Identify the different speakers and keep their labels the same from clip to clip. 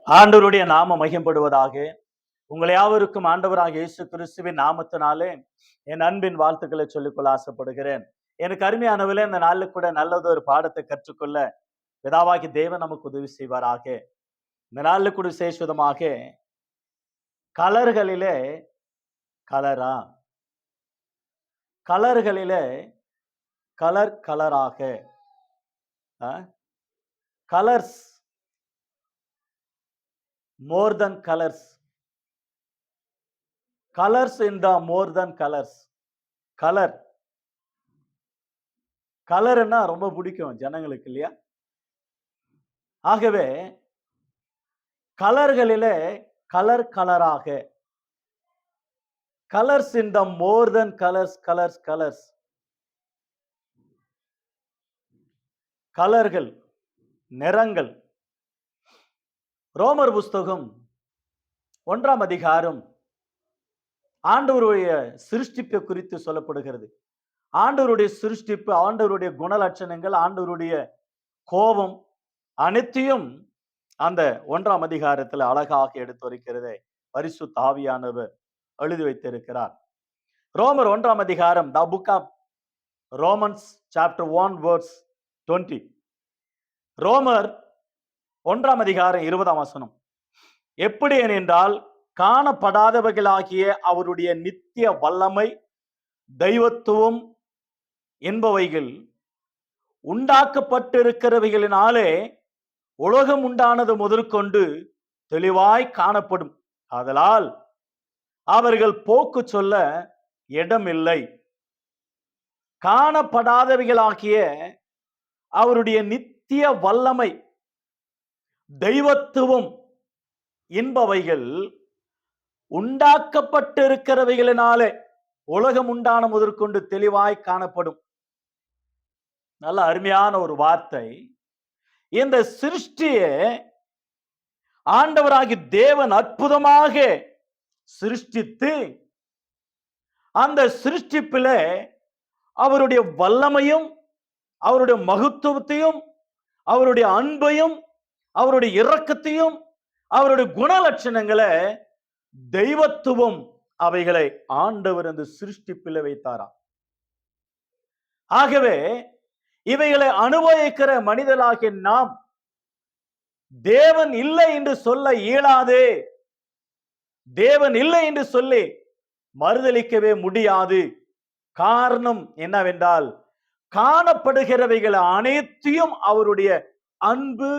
Speaker 1: ஆண்டவருடைய நாம மகிம்படுவதாக. உங்களை யாவருக்கும் ஆண்டவராக இயேசு கிறிஸ்துவின் நாமத்தினாலே என் அன்பின் வாழ்த்துக்களை சொல்லிக்கொள்ள ஆசைப்படுகிறேன். எனக்கு அருமையானவர்களே, இந்த நாளில் கூட நல்லது ஒரு பாடத்தை கற்றுக்கொள்ள பிதாவாகி தேவன் நமக்கு உதவி செய்வாராக. இந்த நாளில் கூட விசேஷமாக கலர்களிலே கலரா, கலர்களிலே கலர் கலராக, colours more than colours, colours in the more than colours. Colour கலர்னா ரொம்ப பிடிக்கும் ஜனங்களுக்கு இல்லையா? ஆகவே கலர்களிலே கலர் கலராக, colours in the more than colours, colours colours, கலர்கள், நிறங்கள். ரோமர் புஸ்தகம் 1ஆம் அதிகாரம் ஆண்டவருடைய சிருஷ்டிப்பை குறித்து சொல்லப்படுகிறது. ஆண்டவருடைய சிருஷ்டிப்பு, ஆண்டவருடைய குணலட்சணங்கள், ஆண்டவருடைய கோபம் அனைத்தையும் அந்த 1ஆம் அதிகாரத்தில் அழகாக எடுத்துரைக்கிறதை பரிசுத்த ஆவியானவர் எழுதி வைத்திருக்கிறார். ரோமர் 1ஆம் அதிகாரம், the book of Romans chapter 1 verse 20. ரோமர் 1ஆம் அதிகாரம் 20ஆம் வசனம். எப்படி என்றால், காணப்படாதவைகளாகிய அவருடைய நித்திய வல்லமை, தெய்வத்துவம் என்பவைகள் உண்டாக்கப்பட்டிருக்கிறவைகளினாலே உலகம் உண்டானது முதற்கொண்டு தெளிவாய் காணப்படும். ஆதலால் அவர்கள் போக்கு சொல்ல இடமில்லை. காணப்படாதவைகளாகிய அவருடைய நித்திய வல்லமை, தெய்வத்துவம் என்பவைகள் உண்டாக்கப்பட்டிருக்கிறவைகளினாலே உலகம் உண்டான முதற்கொண்டு தெளிவாய் காணப்படும். நல்ல அருமையான ஒரு வார்த்தை. இந்த சிருஷ்டியை ஆண்டவராகி தேவன் அற்புதமாக சிருஷ்டித்து, அந்த சிருஷ்டிப்பிலே அவருடைய வல்லமையும், அவருடைய மகத்துவத்தையும், அவருடைய அன்பையும், அவருடைய இரக்கத்தையும், அவருடைய குணலட்சணங்களை, தெய்வத்துவம், அவைகளை ஆண்டவர் அந்த சிருஷ்டிப்பில் வைத்தாராம். ஆகவே இவைகளை அனுபவிக்கிற மனிதனாகிய நாம் தேவன் இல்லை என்று சொல்ல இயலாது. தேவன் இல்லை என்று சொல்லி மறுதலிக்கவே முடியாது. காரணம் என்னவென்றால், காணப்படுகிறவைகள் அனைத்தையும் அவருடைய அன்பு,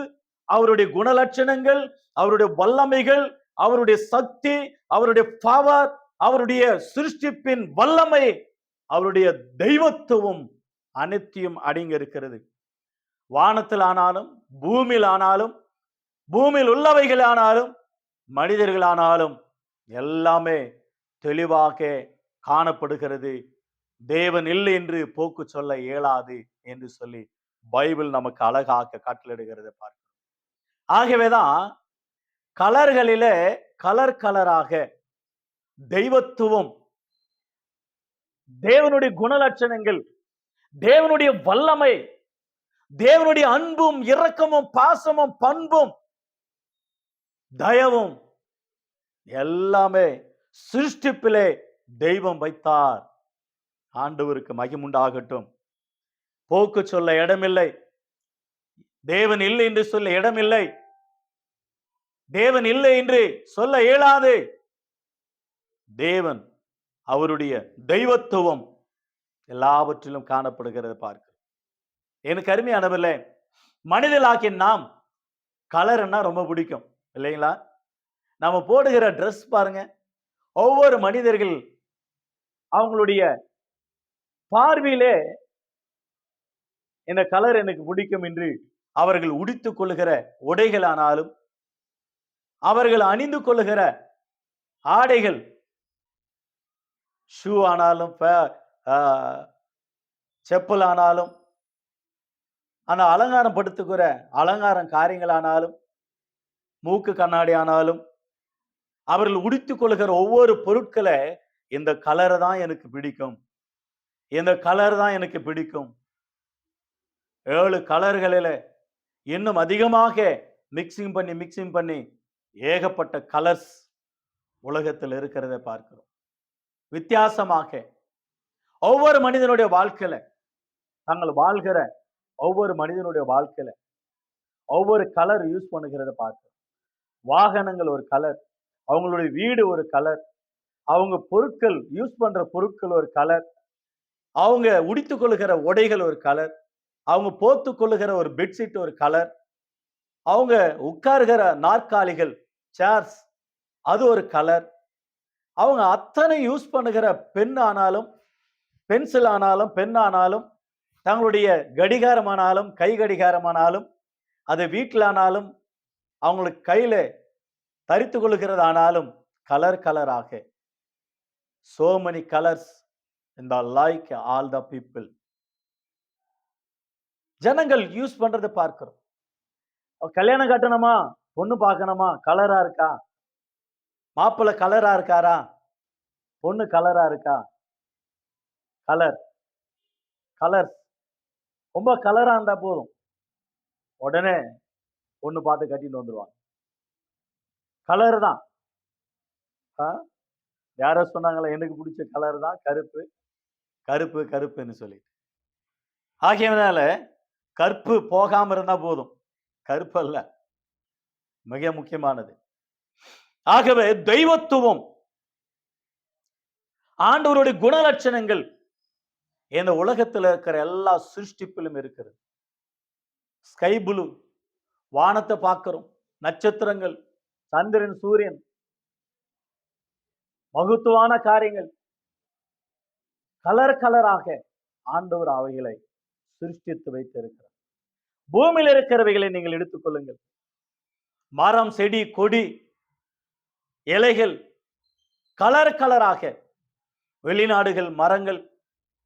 Speaker 1: அவருடைய குணலட்சணங்கள், அவருடைய வல்லமைகள், அவருடைய சக்தி, அவருடைய பவர், அவருடைய சிருஷ்டிப்பின் வல்லமை, அவருடைய தெய்வத்துவம் அனைத்தையும் அடங்கி இருக்கிறது. வானத்தில் ஆனாலும், பூமியில் ஆனாலும், பூமியில் உள்ளவைகள் ஆனாலும், மனிதர்களானாலும் எல்லாமே தெளிவாக காணப்படுகிறது. தேவன் இல்லை என்று போக்கு சொல்ல இயலாது என்று சொல்லி பைபிள் நமக்கு அழகாக கட்டளையிடுகிறது பார்க்கிறோம். ஆகவேதான் கலர்களிலே கலர் கலராக, தெய்வத்துவம், தேவனுடைய குணலட்சணங்கள், தேவனுடைய வல்லமை, தேவனுடைய அன்பும் இரக்கமும் பாசமும் பண்பும் தயவும் எல்லாமே சிருஷ்டிப்பிலே தெய்வம் வைத்தார். ஆண்டவருக்கு மகிமுண்டாகட்டும். போக்கு சொல்ல இடமில்லை. தேவன் இல்லை என்று சொல்ல இடமில்லை. தேவன் இல்லை என்று சொல்ல இயலாது. தேவன், அவருடைய தெய்வத்துவம் எல்லாவற்றிலும் காணப்படுகிறது பார்க்க. எனக்கு அருமையானவர்களே, மனிதர்களாகிய நாம் கலர்னா ரொம்ப பிடிக்கும் இல்லைங்களா? நம்ம போடுகிற ட்ரெஸ் பாருங்க, ஒவ்வொரு மனிதர்கள் அவங்களுடைய பார்வையிலே இந்த கலர் எனக்கு பிடிக்கும் என்று அவர்கள் உடுத்திக் கொள்ளுகிற உடைகள் ஆனாலும், அவர்கள் அணிந்து கொள்ளுகிற ஆடைகள், ஷூ ஆனாலும், செப்பல் ஆனாலும், அந்த அலங்காரம் படுத்துக்கிற அலங்காரம் காரியங்கள் ஆனாலும், மூக்கு கண்ணாடி ஆனாலும், அவர்கள் உடுத்திக் கொள்ளுகிற ஒவ்வொரு பொருட்களை, இந்த கலர் தான் எனக்கு பிடிக்கும், இந்த கலர் தான் எனக்கு பிடிக்கும். 7 கலர்களில இன்னும் அதிகமாக மிக்சிங் பண்ணி ஏகப்பட்ட கலர்ஸ் உலகத்தில் இருக்கிறத பார்க்கிறோம். வித்தியாசமாக ஒவ்வொரு மனிதனுடைய வாழ்க்கையில, தாங்கள் வாழ்கிற ஒவ்வொரு மனிதனுடைய வாழ்க்கையில ஒவ்வொரு கலர் யூஸ் பண்ணுகிறத பார்க்கிறோம். வாகனங்கள் ஒரு கலர், அவங்களுடைய வீடு ஒரு கலர், அவங்க பொருட்கள் யூஸ் பண்ற பொருட்கள் ஒரு கலர், அவங்க உடுத்திக் கொள்ளுகிற உடைகள் ஒரு கலர், அவங்க போர்த்துக் கொள்ளுகிற ஒரு பெட்ஷீட் ஒரு கலர், அவங்க உட்காருகிற நாற்காலிகள் சேர்ஸ் அது ஒரு கலர், அவங்க அத்தனை யூஸ் பண்ணுகிற பென் ஆனாலும் பென்சில் ஆனாலும் பென் ஆனாலும் தங்களுடைய கடிகாரமானாலும் கை கடிகாரமானாலும் அது வீட்டில் ஆனாலும் அவங்களுக்கு கையில தரித்து கொள்ளுகிறதானாலும் கலர் கலராக so many colors in the like all the people ஜனங்கள் யூஸ் பண்றதை பார்க்கிறோம். கல்யாணம் கட்டணுமா, பொண்ணு பார்க்கணுமா, கலரா இருக்கா, மாப்பிள்ளை கலரா இருக்காரா, பொண்ணு கலரா இருக்கா, கலர் கலர் ரொம்ப கலரா இருந்தா போதும், உடனே பொண்ணு பார்த்து கட்டிட்டு வந்துருவாங்க. கலர் தான். யாரோ சொன்னாங்களா எனக்கு பிடிச்ச கலர் தான் கருப்பு, கருப்பு கருப்புன்னு சொல்லி. ஆகியனால கற்பு போகாம இருந்தா போதும், கருப்பு அல்ல மிக முக்கியமானது. ஆகவே தெய்வத்துவம், ஆண்டவருடைய குணலட்சணங்கள் இந்த உலகத்தில் இருக்கிற எல்லா சிருஷ்டிப்பிலும் இருக்கிறது. ஸ்கை ப்ளூ, வானத்தை பார்க்கிறோம், நட்சத்திரங்கள், சந்திரன், சூரியன், மகத்துவான காரியங்கள் கலர் கலராக ஆண்டவர் அவைகளை சிருஷ்டித்து வைத்திருக்கிறார். பூமியில் இருக்கிறவைகளை நீங்கள் எடுத்துக்கொள்ளுங்கள், மரம், செடி, கொடி, இலைகள் கலர் கலராக, வெளிநாடுகள் மரங்கள்,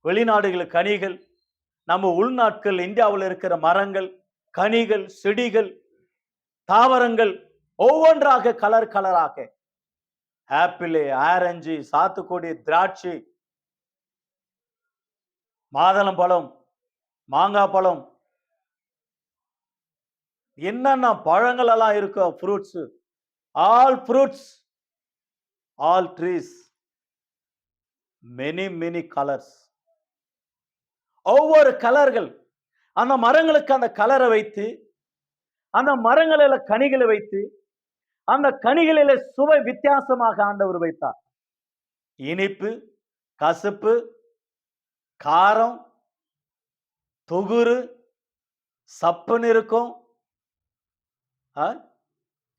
Speaker 1: வெளிநாடுகள் கனிகள், நம்ம உள்நாட்கள் இந்தியாவில் இருக்கிற மரங்கள், கனிகள், செடிகள், தாவரங்கள் ஒவ்வொன்றாக கலர் கலராக, ஆப்பிள், ஆரஞ்சு, சாத்துக்குடி, திராட்சை, மாதுளம்பழம், மாங்காய் பழம், என்னென்ன பழங்கள் எல்லாம் இருக்கோ, fruits, all fruits, all trees, many many colours. ஒவ்வொரு கலர்கள், அந்த மரங்களுக்கு அந்த கலரை வைத்து, அந்த மரங்களில கனிகளை வைத்து, அந்த கனிகளில சுவை வித்தியாசமாக ஆண்டவர் வைத்தார். இனிப்பு, கசப்பு, காரம், தொகுறு, சப்புன்னு இருக்கும்.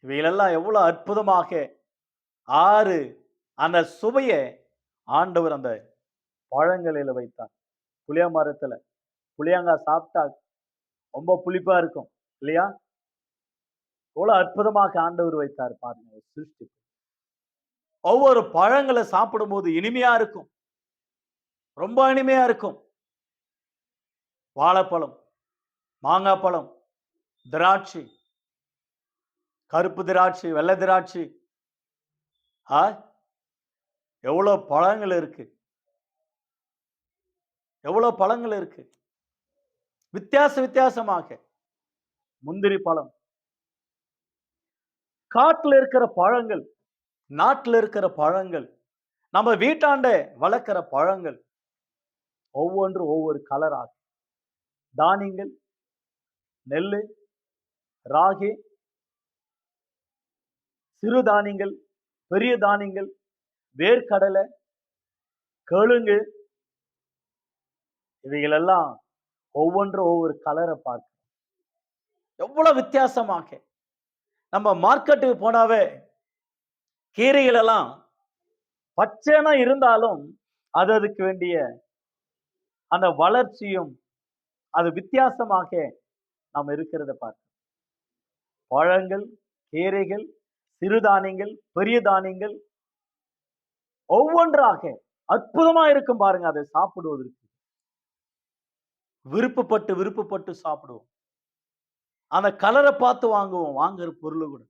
Speaker 1: இவைகளெல்லாம் எவ்வளவு அற்புதமாக ஆறு அந்த சுவையை ஆண்டவர் அந்த பழங்களில வைத்தார். புளிய மரத்துல புளியங்காய் சாப்பிட்டா ரொம்ப புளிப்பா இருக்கும் இல்லையா? எவ்வளவு அற்புதமாக ஆண்டவர் வைத்தார் பாருங்க சிருஷ்டி. ஒவ்வொரு பழங்களை சாப்பிடும் போது இனிமையா இருக்கும், ரொம்ப இனிமையா இருக்கும். வாழைப்பழம், மாங்காய் பழம், திராட்சை, கருப்பு திராட்சை, வெள்ளை திராட்சை, எவ்வளவு பழங்கள் இருக்கு, எவ்வளவு பழங்கள் இருக்கு வித்தியாச வித்தியாசமாக. முந்திரி பழம், காட்டுல இருக்கிற பழங்கள், நாட்டுல இருக்கிற பழங்கள், நம்ம வீட்டாண்ட வளர்க்கிற பழங்கள் ஒவ்வொன்று ஒவ்வொரு கலராக. தானியங்கள், நெல்லு, ராகி, சிறு தானியங்கள், பெரிய தானியங்கள், வேர்க்கடலை, கழுங்கு, இவைகள் எல்லாம் ஒவ்வொன்று ஒவ்வொரு கலரை பார்க்க எவ்வளவு வித்தியாசமாக. நம்ம மார்க்கெட்டுக்கு போனாவே கீரைகள் எல்லாம் பச்சைனா இருந்தாலும் அது அதுக்கு வேண்டிய அந்த வளர்ச்சியும் அது வித்தியாசமாக நாம் இருக்கிறத பார்க்க. பழங்கள், கீரைகள், சிறுதானியங்கள், பெரிய தானியங்கள் ஒவ்வொன்றாக அற்புதமா இருக்கும் பாருங்க. அதை சாப்பிடுவதற்கு விருப்பப்பட்டு விருப்பப்பட்டு சாப்பிடுவோம். அந்த கலரை பார்த்து வாங்குவோம், வாங்குற பொருள் கூட.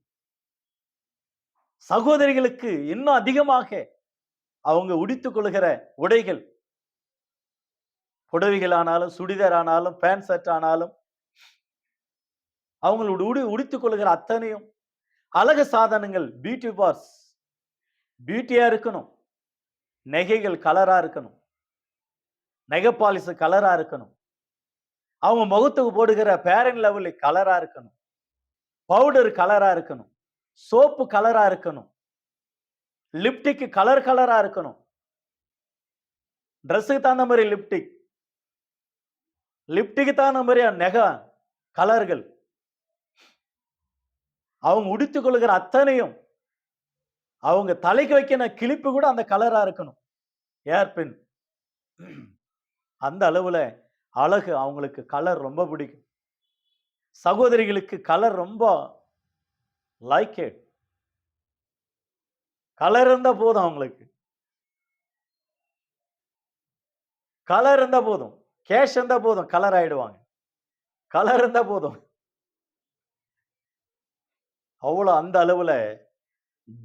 Speaker 1: சகோதரிகளுக்கு இன்னும் அதிகமாக அவங்க உடுத்திக் கொள்கிற உடைகள், புடவைகள் ஆனாலும், சுடிதார் ஆனாலும், பேண்ட் ஷர்ட் ஆனாலும், அவங்களோட உடுத்திக் கொள்கிற அத்தனையும் அழகு சாதனங்கள், பியூட்டி பார்ஸ் பியூட்டியா இருக்கணும். நகைகள் கலரா இருக்கணும். நகை பாலிஸ் கலரா இருக்கணும். அவங்க முகத்துக்கு போடுகிற ஃபேர் அண்ட் லவ்லி கலரா இருக்கணும். பவுடர் கலரா இருக்கணும். சோப்பு கலரா இருக்கணும். லிப்டிக் கலர் கலரா இருக்கணும். ட்ரெஸ்ஸுக்கு தகுந்த மாதிரி லிப்டிக்கு தகுந்த மாதிரி நகை கலர்கள், அவங்க உடுத்திக் கொள்கிற அத்தனையும், அவங்க தலைக்கு வைக்கிற கிளிப்பு கூட அந்த கலரா இருக்கணும். ஏர்பின் அந்த அளவுல அழகு, அவங்களுக்கு கலர் ரொம்ப பிடிக்கும். சகோதரிகளுக்கு கலர் ரொம்ப லைக் இட். கலர் இருந்தா போதும், அவங்களுக்கு கலர் இருந்தா போதும், கேஷ் இருந்தா போதும், கலர் ஆயிடுவாங்க. கலர் இருந்தா போதும். அவ்வளவு அந்த அளவுல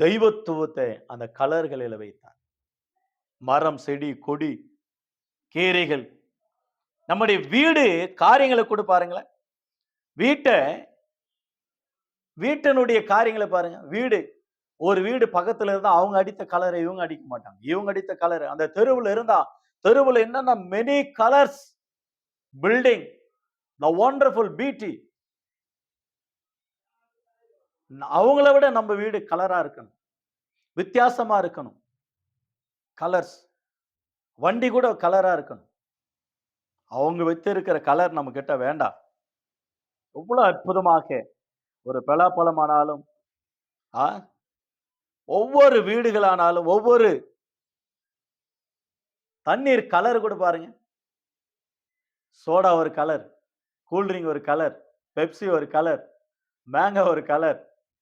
Speaker 1: தெய்வத்துவத்தை அந்த கலர்களில் வைத்தார். மரம், செடி, கொடி, கீரைகள், நம்முடைய வீடு காரியங்களை கூட பாருங்களேன். வீட்டினுடைய காரியங்களை பாருங்க. ஒரு வீடு பக்கத்துல இருந்தா அவங்க அடித்த கலரை இவங்க அடிக்க மாட்டாங்க. இவங்க அடித்த கலர் அந்த தெருவில் இருந்தா, தெருவில் என்னன்னா மெனி கலர்ஸ் பில்டிங், த வண்டர்ஃபுல் பியூட்டி. அவங்கள விட நம்ம வீடு கலரா இருக்கணும், வித்தியாசமா இருக்கணும். கலர்ஸ், வண்டி கூட கலரா இருக்கணும். அவங்க வைத்திருக்கிற கலர் நம்ம கிட்ட வேண்டாம். எவ்வளவு அற்புதமாக ஒரு பலாப்பழமானாலும், ஒவ்வொரு வீடுகளானாலும், ஒவ்வொரு தண்ணீர் கலர் கூட பாருங்க. சோடா ஒரு கலர், கூல்ட்ரிங்க் ஒரு கலர், பெப்சி ஒரு கலர், மேங்கோ ஒரு கலர்,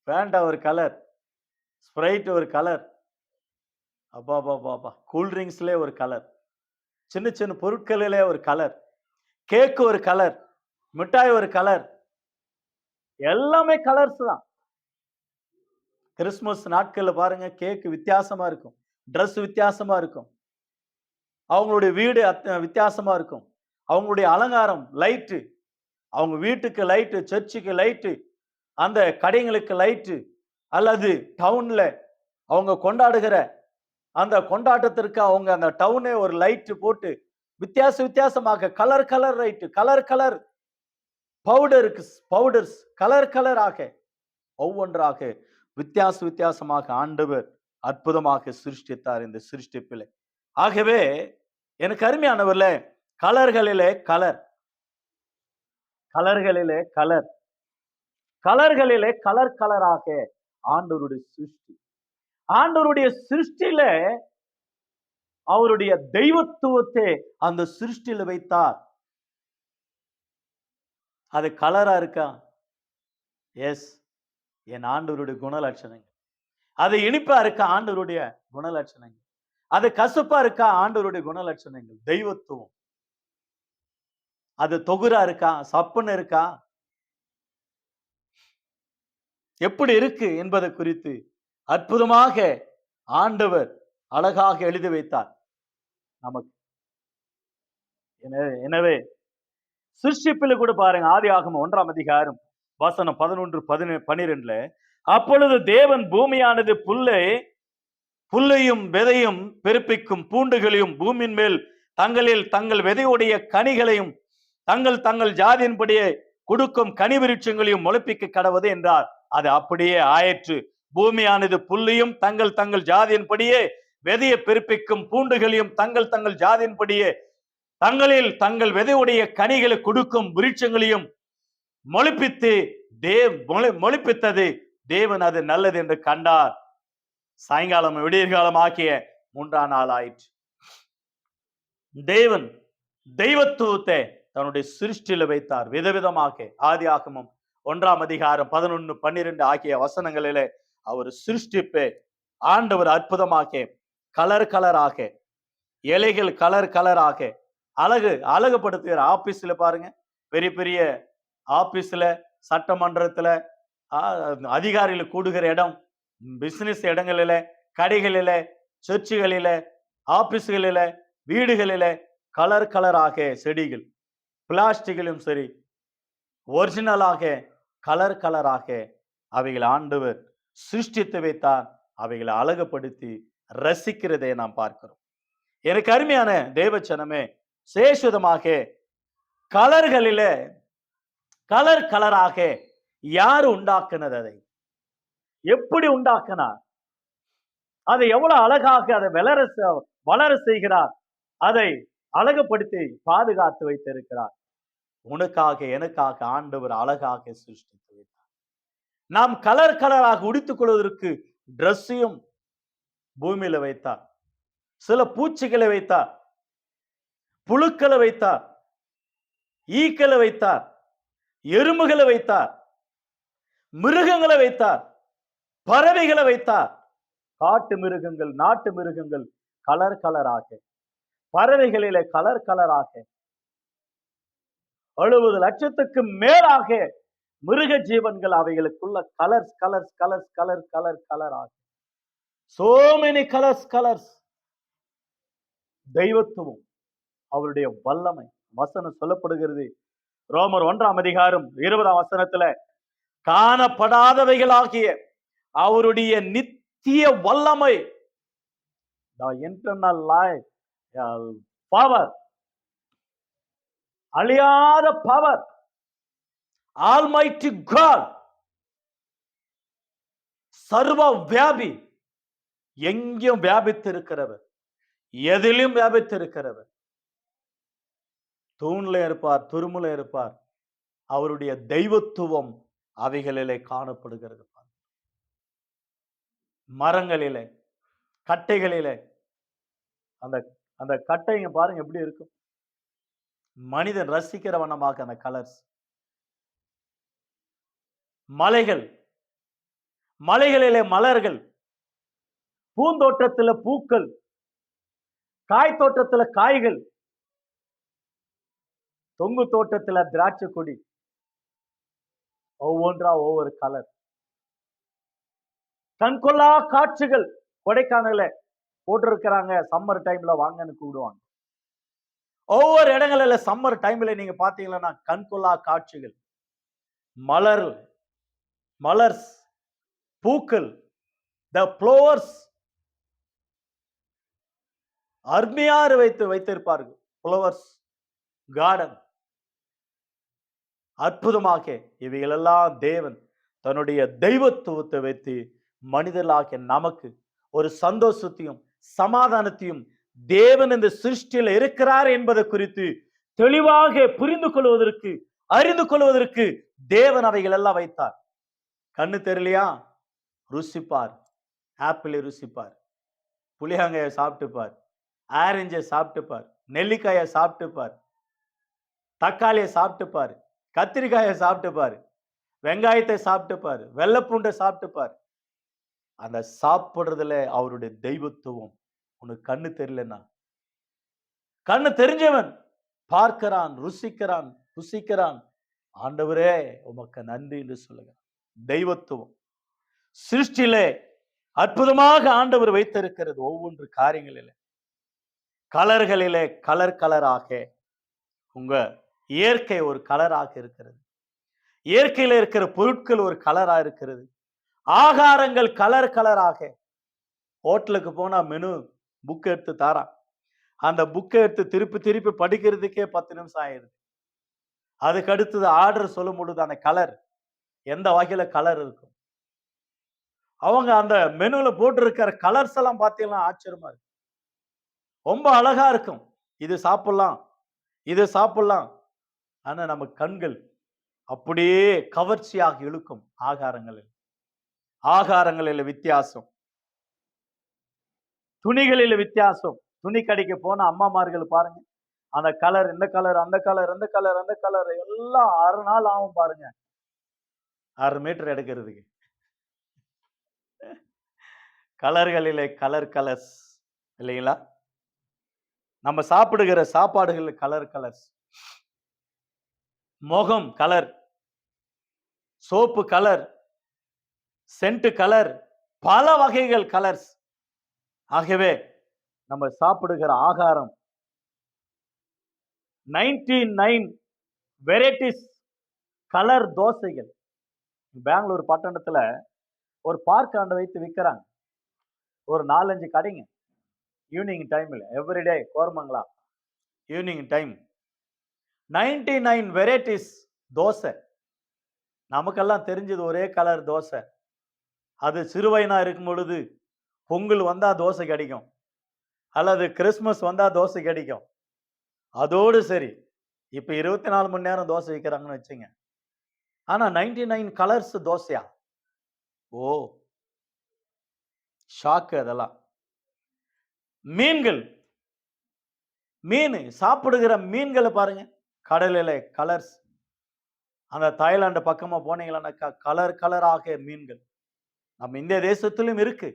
Speaker 1: ஃபேண்டா ஒரு கலர், ஸ்ப்ரைட் ஒரு கலர். அப்பா பாப்பா, கூல்ட்ரிங்க்ஸ்லேயே ஒரு கலர், சின்ன சின்ன பொருட்களிலே ஒரு கலர், கேக் ஒரு கலர், மிட்டாய் ஒரு கலர், எல்லாமே கலர்ஸ் தான். கிறிஸ்துமஸ் நாட்கள்ல பாருங்க, கேக் வித்தியாசமா இருக்கும், ட்ரெஸ் வித்தியாசமா இருக்கும், அவங்களுடைய வீடு வித்தியாசமா இருக்கும், அவங்களுடைய அலங்காரம், லைட்டு, அவங்க வீட்டுக்கு லைட்டு, சர்ச்சுக்கு லைட்டு, அந்த கடைங்களுக்கு லைட்டு, அல்லது டவுன்ல அவங்க கொண்டாடுகிற அந்த கொண்டாட்டத்திற்கு அவங்க அந்த டவுனே ஒரு லைட் போட்டு வித்தியாசமாக கலர் லைட், கலர் பவுடர்ஸ் கலராக ஒவ்வொன்றாக வித்தியாசமாக ஆண்டவர் அற்புதமாக சிருஷ்டித்தார் இந்த சிருஷ்டிப்பிலே. ஆகவே எனக்கு அருமையானவர்களே, கலர்களிலே கலராக ஆண்டவருடைய சிருஷ்டி. ஆண்டவருடைய சிருஷ்டியில அவருடைய தெய்வத்துவத்தை அந்த சிருஷ்டியில வைத்தார். அது கலரா இருக்கா? எஸ், என் ஆண்டவருடைய குணலட்சணங்கள். அது இனிப்பா இருக்கா? ஆண்டவருடைய குணலட்சணங்கள். அது கசப்பா இருக்கா? ஆண்டவருடைய குணலட்சணங்கள், தெய்வத்துவம். அது தொகுரா இருக்கா? சப்புன்னு இருக்கா? எப்படி இருக்கு என்பதை குறித்து அற்புதமாக ஆண்டவர் அழகாக எழுதி வைத்தார் நமக்கு. எனவே சிருஷ்டிப்பில் கூட பாருங்க, ஆதியாகமம் 1ஆம் அதிகாரம் வசனம் 11, 12, அப்பொழுது தேவன் பூமியானது புல்லையும் விதையும் பெருப்பிக்கும் பூண்டுகளையும் பூமியின் மேல் தங்கள் விதையுடைய கனிகளையும் தங்கள் ஜாதியின்படியே கொடுக்கும் கனி விருட்சங்களையும் முளைப்பிக்க கடவுது என்றார். அது அப்படியே ஆயிற்று. பூமியானது புல்லையும் தங்கள் ஜாதியின்படியே விதையை பெருப்பிக்கும் பூண்டுகளையும் தங்கள் ஜாதியின்படியே தங்கள் விதையுடைய கனிகளை கொடுக்கும் விருட்சங்களையும் மொழிப்பித்தது தேவன். அது நல்லது என்று கண்டார். சாயங்காலம் விடியற்காலம் ஆகிய 3ஆம் நாள் ஆயிற்று. தேவன் தெய்வத்துவத்தை தன்னுடைய சிருஷ்டியில வைத்தார் விதவிதமாக. ஆதியாகமம் 1ஆம் அதிகாரம் 11, 12 ஆகிய வசனங்களிலே அவர் சிருஷ்டிப்பை ஆண்டவர் அற்புதமாக கலராக, இலைகள் கலராக அழகுபடுத்துகிற. ஆபீஸ்ல பாருங்க, பெரிய ஆபீஸ்ல, சட்டமன்றத்துல, அதிகாரிகள் கூடுகிற இடம், பிசினஸ் இடங்களில, கடைகளில, சர்ச்சுகளில, ஆபீஸ்களில, வீடுகளில கலராக செடிகள், பிளாஸ்டிக்கிலும் சரி, ஒரிஜினலாக கலராக அவைகள் ஆண்டவர் சிருஷ்டித்து வைத்தார். அவைகளை அழகுபடுத்தி ரசிக்கிறதை நாம் பார்க்கிறோம். எனக்கு அருமையான தேவச்சனமே, சேஷுதமாக கலர்களிலே கலர் கலராக யார் உண்டாக்குனது? அதை எப்படி உண்டாக்கினார்? அதை எவ்வளவு அழகாக அதை வளர செய்கிறார். அதை அழகுபடுத்தி பாதுகாத்து வைத்திருக்கிறார். உனக்காக எனக்காக ஆண்டவர் அழகாக சிருஷ்டித்து வைத்தார். நாம் கலர் கலராக உடுத்திக் கொள்வதற்கு டிரெஸ்ஸையும் பூமியில வைத்தார். சில பூச்சிகளை வைத்தார், புழுக்களை வைத்தார், ஈக்களை வைத்தார், எறும்புகளை வைத்தார், மிருகங்களை வைத்தார், பறவைகளை வைத்தார். காட்டு மிருகங்கள், நாட்டு மிருகங்கள் கலர் கலராக, பறவைகளிலே கலர் கலராக, 70 லட்சத்துக்கு மேலாக மிருக ஜீவன்கள், அவைகளுக்குள்ள colours colours colours colour colour கலராக, so many கலர்ஸ். தெய்வத்துவம், அவருடைய வல்லமை வசனம் சொல்லப்படுகிறது. ரோமர் 1ஆம் அதிகாரம் 20ஆம் வசனத்துல, காணப்படாதவைகளாகிய அவருடைய நித்திய வல்லமை, the internal life, பவர், அழியாத பவர், ஆல்மைட்டி காட், சர்வ வியாபி, எங்கேயும் வியாபித்திருக்கிறவர், எதிலும் வியாபித்திருக்கிறவர். தூண்ல இருப்பார், துருமுல இருப்பார். அவருடைய தெய்வத்துவம் அவைகளிலே காணப்படுகிறது. மரங்களிலே, கட்டைகளிலே, அந்த அந்த கட்டைங்க பாருங்க எப்படி இருக்கும். மனிதன் ரசிக்கிற வண்ணமாக அந்த கலர்ஸ். மலைகள், மலைகளிலே மலர்கள், பூந்தோட்டத்துல பூக்கள், காய் தோட்டத்துல காய்கள், தொங்கு தோட்டத்துல திராட்சை கொடி, ஒவ்வொன்றா ஒவ்வொரு கலர். கண்கொள்ளா காட்சிகள் கொடைக்கானல போட்டிருக்கிறாங்க. சம்மர் டைம்ல வாங்கன்னு கூடுவாங்க. ஒவ்வொரு இடங்களில சம்மர் டைம்ல நீங்க பாத்தீங்கன்னா கண்கொள்ளா காட்சிகள், மலர்ஸ், பூக்கள், த ஃப்ளவர்ஸ் அருமையாறு வைத்திருப்பார்கள். ஃப்ளவர்ஸ் கார்டன் அற்புதமாக இவைகளெல்லாம் தேவன் தன்னுடைய தெய்வத்துவத்தை வைத்து மனிதர்களாகிய நமக்கு ஒரு சந்தோஷத்தையும் சமாதானத்தையும் தேவன் இந்த சிருஷ்டியில் இருக்கிறார் என்பதை குறித்து தெளிவாக புரிந்து கொள்வதற்கு, அறிந்து கொள்வதற்கு தேவன் அவைகள் எல்லாம் வைத்தார். கண்ணு தெரியலையா? ருசிப்பார். ஆப்பிளை ருசிப்பார், புளியாங்காயை சாப்பிட்டுப்பார், ஆரஞ்சை சாப்பிட்டுப்பார், நெல்லிக்காயை சாப்பிட்டுப்பார், தக்காளியை சாப்பிட்டுப்பார், கத்திரிக்காயை சாப்பிட்டுப்பார், வெங்காயத்தை சாப்பிட்டுப்பார், வெள்ளைப்பூண்டை சாப்பிட்டுப்பார். அந்த சாப்பிடுறதுல அவருடைய தெய்வத்துவம். உனக்கு கண்ணு தெரியலன்னா, கண்ணு தெரிஞ்சவன் பார்க்கிறான், ருசிக்கிறான், புசிக்கிறான். ஆண்டவரே உமக்கு நன்றி என்று சொல்லுங்க. தெய்வத்துவம் சிருஷ்டியிலே அற்புதமாக ஆண்டவர் வைத்திருக்கிறது. ஒவ்வொன்று காரியங்களிலே, கலர்களிலே கலர் கலராக. உங்க இயற்கை ஒரு கலராக இருக்கிறது. இயற்கையில இருக்கிற பொருட்கள் ஒரு கலரா இருக்கிறது. ஆகாரங்கள் கலர் கலராக. ஹோட்டலுக்கு போனா மெனு புக் எடுத்து தாரான். அந்த புக்கை எடுத்து திருப்பி திருப்பி படிக்கிறதுக்கே 10 நிமிஷம் ஆயிடுது. அதுக்கு அடுத்தது ஆர்டர் சொல்லும் பொழுது அந்த கலர் எந்த வகையில கலர் இருக்கும். அவங்க அந்த மெனுல போட்டிருக்கிற கலர்ஸ் எல்லாம் பார்த்தீங்கன்னா ஆச்சரியமா இருக்கு. ரொம்ப அழகா இருக்கும். இது சாப்பிடலாம், இது சாப்பிடலாம். ஆனா நம்ம கண்கள் அப்படியே கவர்ச்சியாக இழுக்கும். ஆகாரங்களில் வித்தியாசம், துணிகளில் வித்தியாசம். துணி கடைக்கு போன அம்மாமார்கள் பாருங்க, அந்த கலர், இந்த கலர், அந்த கலர், அந்த கலர், அந்த கலர் எல்லாம் 6 நாள் ஆகும் பாருங்க 6 மீட்டர் எடுக்கிறதுக்கு. கலர்களிலே கலர்ஸ் இல்லைங்களா? நம்ம சாப்பிடுகிற சாப்பாடுகள் கலர்ஸ். முகம் colour, soap colour, scent colour, பல வகைகள் கலர்ஸ். ஆகவே நம்ம சாப்பிடுகிற ஆகாரம் 99 வெரைட்டிஸ் கலர் தோசைகள். பெங்களூர் பட்டணத்துல ஒரு பார்க் ஆண்டு வைத்து விற்கிறாங்க. ஒரு 4-5 கடைங்க. ஈவினிங் டைம்ல everyday Koramangala evening time 99 varieties dosa. நமக்கெல்லாம் தெரிஞ்சது ஒரே கலர் தோசை. அது சிறுவயனா இருக்கும் பொழுது பொங்கல் வந்தா தோசை கிடைக்கும், அல்லது கிறிஸ்துமஸ் வந்தா தோசை கிடைக்கும். அதோடு சரி. இப்ப 24 மணி நேரம் தோசை விற்கிறாங்கன்னு வச்சுங்க. ஆனா 99 கலர்ஸ் தோசையா? ஓ, ஷாக்கு அதெல்லாம். மீன்கள், மீன் சாப்பிடுகிற மீன்களை பாருங்க, கடலில கலர்ஸ். அந்த தாய்லாந்து பக்கமா போனீங்களானாக்கா கலர் கலராக மீன்கள். நம்ம இந்திய தேசத்திலும் இருக்கு.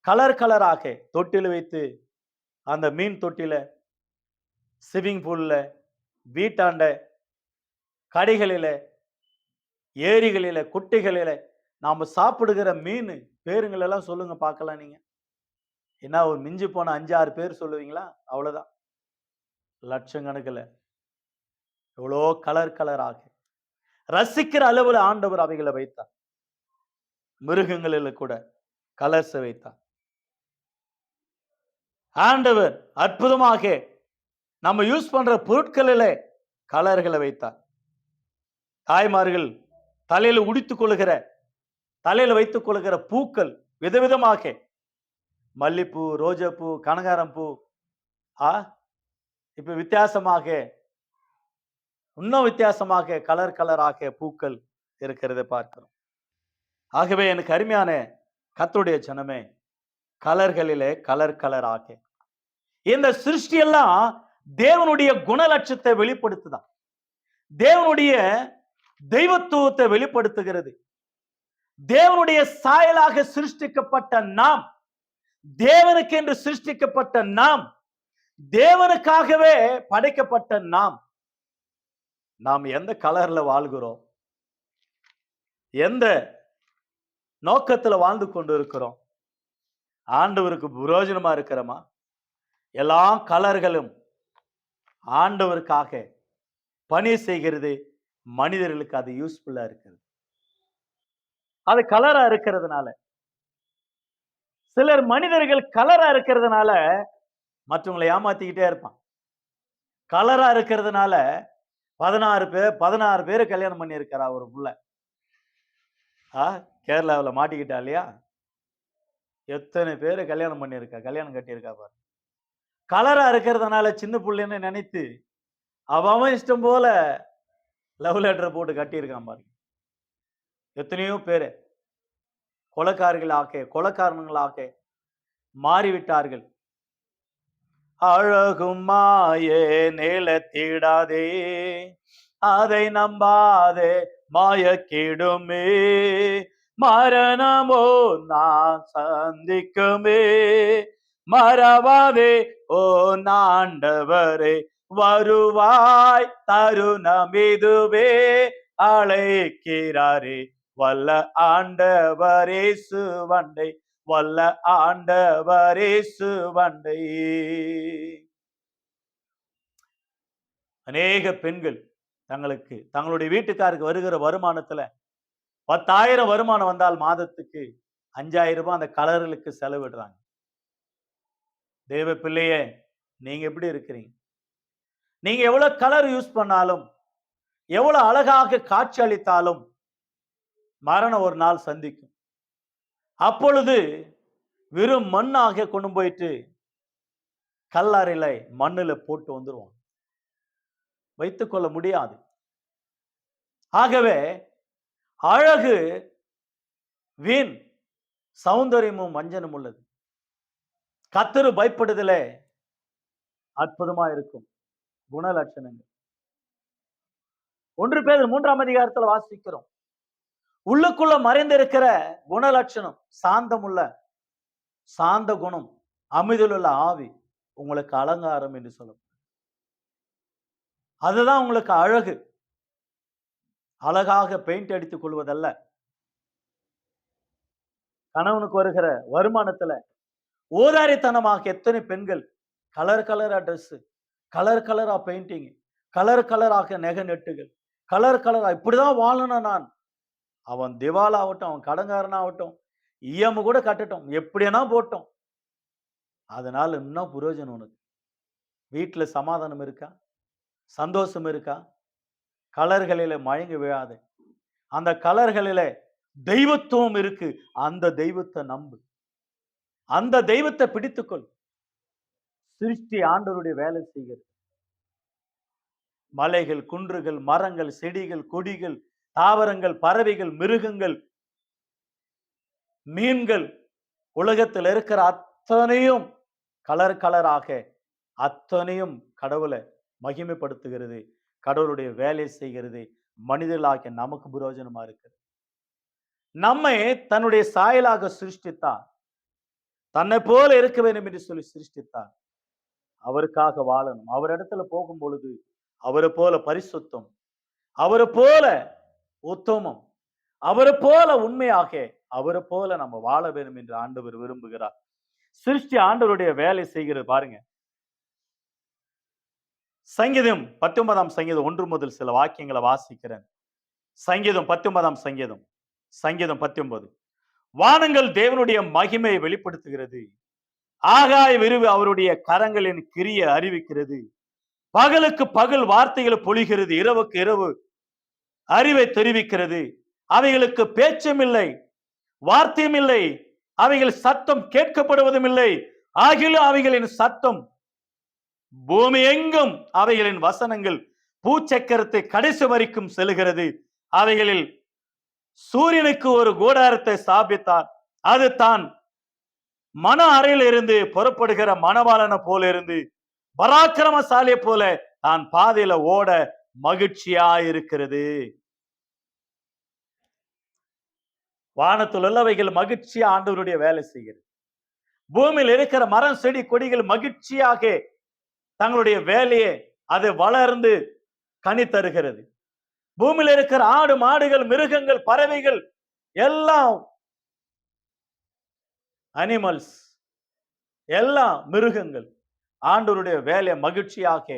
Speaker 1: கலர் கலராக தொட்டில வைத்து அந்த மீன் தொட்டில, ஸ்விமிங் பூல்ல, வீட்டாண்ட, கடைகளில, ஏரிகளில, குட்டைகளில நாம சாப்பிடுகிற மீன் பேருங்கள் எல்லாம் சொல்லுங்க பார்க்கலாம் நீங்க. என்ன ஒரு மிஞ்சி போன 5-6 பேர் சொல்லுவீங்களா? அவ்வளவுதான். லட்சக்கணக்கில் எவ்வளோ கலர் கலராக ரசிக்கிற அளவில் ஆண்டவர் அவைகளை வைத்தார். மிருகங்களில் கூட கலர்ஸ் வைத்தார். ஆண்டவர் அற்புதமாக நம்ம யூஸ் பண்ற பொருட்களிலே கலர்களை வைத்தார். தாய்மார்கள் தலையில உடித்துக் கொள்ளுகிற, தலையில வைத்துக் கொள்ளுகிற பூக்கள் விதவிதமாக, மல்லிப்பூ, ரோஜாப்பூ, கனகாரம் பூ, இப்ப வித்தியாசமாக, இன்னும் வித்தியாசமாக கலர் கலராக பூக்கள் இருக்கிறதை பார்க்கிறோம். ஆகவே எனக்கு அருமையான கர்த்தருடைய ஜனமே, கலர்களிலே கலர் கலராக இந்த சிருஷ்டி எல்லாம் தேவனுடைய குணலட்சத்தை வெளிப்படுத்துதான். தேவனுடைய தெய்வத்துவத்தை வெளிப்படுத்துகிறது. தேவனுடைய சாயலாக சிருஷ்டிக்கப்பட்ட நாம், தேவனுக்கு என்று சிருஷ்டிக்கப்பட்ட நாம், தேவனுக்காகவே படைக்கப்பட்ட நாம், நாம் எந்த கலர்ல வாழ்கிறோம், எந்த நோக்கத்துல வாழ்ந்து கொண்டு இருக்கிறோம், ஆண்டவருக்கு பிரயோஜனமா இருக்கிறோமா? எல்லா கலர்களும் ஆண்டவருக்காக பணி செய்கிறது. மனிதர்களுக்கு அது யூஸ்ஃபுல்லா இருக்கிறது. அது கலரா இருக்கிறதுனால, சிலர் மனிதர்கள் கலரா இருக்கிறதுனால மற்றவங்களை ஏமாத்திக்கிட்டே இருப்பான். கலரா இருக்கிறதுனால 16 பேரை கல்யாணம் பண்ணி இருக்கிறா ஒரு புள்ள. கேரளாவில் மாட்டிக்கிட்டா இல்லையா? எத்தனை பேரை கல்யாணம் பண்ணியிருக்கா, கல்யாணம் கட்டியிருக்கா பாரு. கலரா இருக்கிறதுனால சின்ன பிள்ளைன்னு நினைத்து அவன் இஷ்டம் போல லவ் லெட்டர் போட்டு கட்டியிருக்கான் பாருங்க. எத்தனையோ பேரு கொலைக்காரங்களாக மாறிவிட்டார்கள். அழகும் மாயே நிலத்திடாதே, அதை நம்பாதே மாயக்கிடுமே, மரணமோ நான் சந்திக்குமே, மறவாதே ஓ ஆண்டவரே, வருவாய் தருணம் இதுவே, அழைக்கிறாரே வல்ல ஆண்டவரே சுவண்டை, வல்ல ஆண்டவரே சுவண்டை. அநேக பெண்கள் தங்களுடைய வீட்டுக்காருக்கு வருகிற வருமானத்துல 10,000 வருமானம் வந்தால் மாதத்துக்கு 5,000 ரூபாய் அந்த கலர்களுக்கு செலவிடுறாங்க. தேவ பிள்ளையே, நீங்க எப்படி இருக்கிறீங்க? நீங்க எவ்வளவு கலர் யூஸ் பண்ணாலும், எவ்வளவு அழகாக காட்சி அளித்தாலும் மரணம் ஒரு நாள் சந்திக்கும். அப்பொழுது வெறும் மண்ணாக கொண்டு போயிட்டு கல்லறையில மண்ணுல போட்டு வந்துருவான். வைத்துக் கொள்ள முடியாது. ஆகவே அழகு வீண், சௌந்தரியமும் வஞ்சனும் உள்ளது. கர்த்தரு பயப்படுதலே அற்புதமா இருக்கும் குணலட்சணங்கள். 1 பேதுரு 3ஆம் அதிகாரத்துல வாசிக்கிறோம். உள்ளுக்குள்ள மறைந்திருக்கிற குணலட்சணம் சாந்த குணம், அமைதியுள்ள ஆவி உங்களுக்கு அலங்காரம் என்று சொல்லும். அதுதான் உங்களுக்கு அழகு. அழகாக பெயிண்ட் அடித்துக் கொள்வதல்ல. கணவனுக்கு வருகிற வருமானத்துல ஓதாரித்தனமாக எத்தனை பெண்கள் கலர் கலரா ட்ரெஸ், கலர் கலரா பெயிண்டிங், கலர் கலராக நெக நெட்டுகள், கலர் கலரா இப்படிதான் வாழணும் நான், அவன் திவாலாகட்டும், அவன் கடன்காரனாகட்டும், இஎம் கூட கட்டட்டும், எப்படியானா போட்டும். அதனால என்ன பிரயோஜனம் உனக்கு? வீட்டுல சமாதானம் இருக்கா? சந்தோஷம் இருக்கா? கலர்களிலே மயங்கி விழாதே. அந்த கலர்களிலே தெய்வத்துவம் இருக்கு. அந்த தெய்வத்தை நம்பு. அந்த தெய்வத்தை பிடித்துக்கொள். சிருஷ்டி ஆண்டவருடைய வேலை செய்கிறது. மலைகள், குன்றுகள், மரங்கள், செடிகள், கொடிகள், தாவரங்கள், பறவைகள், மிருகங்கள், மீன்கள், உலகத்தில் இருக்கிற அத்தனையும் கலர் கலராக அத்தனையும் கடவுளை மகிமைப்படுத்துகிறது. கடவுளுடைய வேலை செய்கிறது. மனிதர்களாகிய நமக்கு பிரயோஜனமா இருக்கிறது. நம்மை தன்னுடைய சாயலாக சிருஷ்டித்தார். தன்னை போல இருக்க வேண்டும் என்று சொல்லி சிருஷ்டித்தார். அவருக்காக வாழணும். அவரிடத்துல போகும் பொழுது அவரை போல பரிசுத்தம், அவரை போல உத்தமம், அவரை போல உண்மையாக, அவரை போல நம்ம வாழ வேண்டும் என்று ஆண்டவர் விரும்புகிறார். சிருஷ்டி ஆண்டவருடைய வேலை செய்கிறது பாருங்க. சங்கீதம் 19ஆம் சங்கீதம் 1 முதல் சில வாக்கியங்களை வாசிக்கிறேன். சங்கீதம் 19ஆம் சங்கீதம், சங்கீதம் 19. வானங்கள் தேவனுடைய மகிமையை வெளிப்படுத்துகிறது. ஆகாய விரிவு அவருடைய கரங்களின் கிரிய அறிவிக்கிறது. பகலுக்கு பகல் வார்த்தைகள் பொழிகிறது, இரவுக்கு இரவு அறிவை தெரிவிக்கிறது. அவைகளுக்கு பேச்சும் இல்லை, வார்த்தையும் இல்லை, அவைகள் சத்தம் கேட்கப்படுவதும் இல்லை. ஆகிலும் அவைகளின் சத்தம் பூமி எங்கும் அவைகளின் வசனங்கள் பூச்சக்கரத்தை கடைசி வரைக்கும் செல்கிறது. அவைகளில் சூரியனுக்கு ஒரு கூடாரத்தை ஸ்தாபித்தார். அது தான் மன அறையில் இருந்து புறப்படுகிற மணவாளனை போல இருந்து பராக்கிரமசாலியை போல தான் பாதையில ஓட மகிழ்ச்சியா இருக்கிறது. வானத்தில் உள்ளவைகள் மகிழ்ச்சியா ஆண்டவருடைய வேலை செய்கிறது. பூமியில் இருக்கிற மரம் செடி கொடிகள் மகிழ்ச்சியாக தங்களுடைய வேலையை அதை வளர்ந்து கனி தருகிறது. பூமியில் இருக்கிற ஆடு மாடுகள் மிருகங்கள் பறவைகள் எல்லாம் அனிமல்ஸ் எல்லாம் மிருகங்கள் ஆண்டவருடைய வேலை மகிழ்ச்சியாக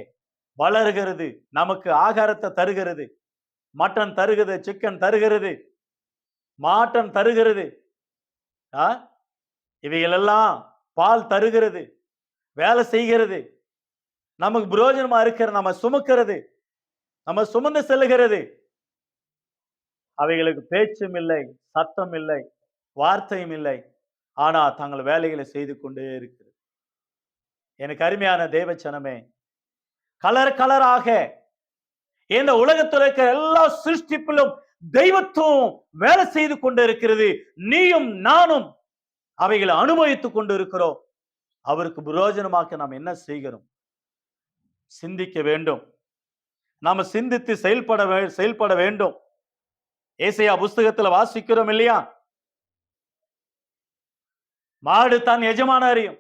Speaker 1: வளர்கிறது. நமக்கு ஆகாரத்தை தருகிறது. மட்டன் தருகிறது, சிக்கன் தருகிறது, மாட்டன் தருகிறது, இவைகள் எல்லாம் பால் தருகிறது, வேலை செய்கிறது, நமக்கு பிரயோஜனமா இருக்கிற நம்ம சுமக்கிறது, நம்ம சுமந்து செல்லுகிறது. அவைகளுக்கு பேச்சும் இல்லை, சத்தம் இல்லை, வார்த்தையும் இல்லை, ஆனா தங்கள் வேலைகளை செய்து கொண்டே இருக்கிறது. எனக்கு அருமையான தேவச்சனமே, கலர் கலராக இந்த உலகத்தில் இருக்கிற எல்லா சிருஷ்டிப்பிலும் தெய்வத்துவம் வேலை செய்து கொண்டு இருக்கிறது. நீயும் நானும் அவைகளை அனுபவித்துக் கொண்டு இருக்கிறோம். அவருக்கு பிரயோஜனமாக நாம் என்ன செய்கிறோம்? சிந்திக்க வேண்டும். நாம சிந்தித்து செயல்பட வேண்டும். ஏசாயா புஸ்தகத்துல வாசிக்கிறோம் இல்லையா? மாடு தான் எஜமான அறியும்,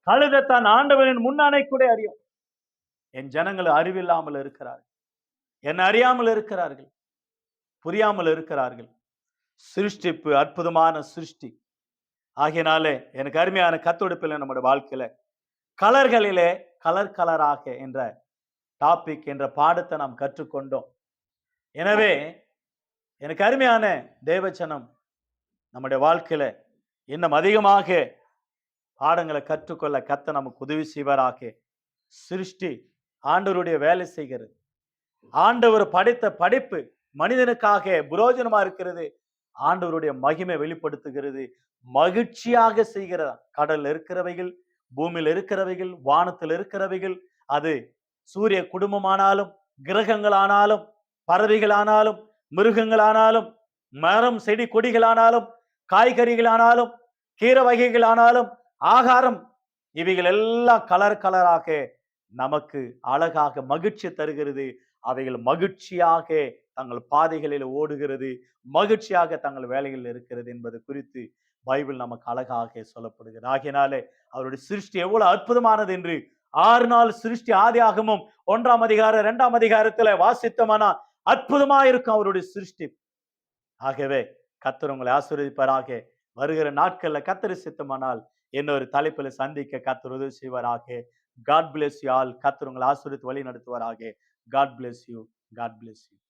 Speaker 1: கழுதை தான் ஆண்டவரின் முன்னானை கூட அறியும். என் ஜனங்கள் அறிவில்லாமல் இருக்கிறார்கள், என்ன அறியாமல் இருக்கிறார்கள், புரியாமல் இருக்கிறார்கள். சிருஷ்டிப்பு அற்புதமான சிருஷ்டி. ஆகியனாலே எனக்கு அருமையான கத்தொடுப்பில் நம்முடைய வாழ்க்கையில கலர்களிலே கலர் கலராக என்ற டாபிக் என்ற பாடத்தை நாம் கற்றுக்கொண்டோம். எனவே எனக்கு அருமையான தேவச்சனம் நம்முடைய வாழ்க்கையில இன்னும் அதிகமாக பாடங்களை கற்றுக்கொள்ள கத்த நமக்கு உதவி செய்வாராக. சிருஷ்டி ஆண்டவருடைய வேலை செய்கிறது. ஆண்டவர் படைத்த படைப்பு மனிதனுக்காக புரோஜனமா இருக்கிறது. ஆண்டவருடைய மகிமை வெளிப்படுத்துகிறது, மகிழ்ச்சியாக செய்கிறதா. கடல் இருக்கிறவைகள், பூமியில் இருக்கிறவைகள், வானத்தில் இருக்கிறவைகள், அது சூரிய குடும்பமானாலும், கிரகங்களானாலும், பறவைகளானாலும், மிருகங்களானாலும், மரம் செடி கொடிகளானாலும், காய்கறிகளானாலும், கீரை வகைகளானாலும், ஆகாரம், இவைகள் எல்லாம் கலர் கலராக நமக்கு அழகாக மகிழ்ச்சி தருகிறது. அவைகள் மகிழ்ச்சியாக தங்கள் பாதைகளில் ஓடுகிறது, மகிழ்ச்சியாக தங்கள் வேலைகளில் இருக்கிறது என்பது குறித்து பைபிள் நமக்கு அழகாக சொல்லப்படுகிறது. ஆகையினாலே அவருடைய சிருஷ்டி எவ்வளவு அற்புதமானது என்று 6 நாள் சிருஷ்டி ஆதியாகமம் 1ஆம் அதிகாரம் 2ஆம் அதிகாரத்துல வாசித்தோம்னா அற்புதமா இருக்கும் அவருடைய சிருஷ்டி. ஆகவே கர்த்தர் உங்களை ஆசீர்வதிப்பாராக. வருகிற நாட்கள்ல கர்த்தர் சித்தமானால் இன்னொரு தலைப்புல சந்திக்க கர்த்தர் உதவி செய்வாராக. God bless you all. கர்த்தர் உங்களை ஆசீர்வதித்து வழி நடத்துவாராக. God bless you. God bless you.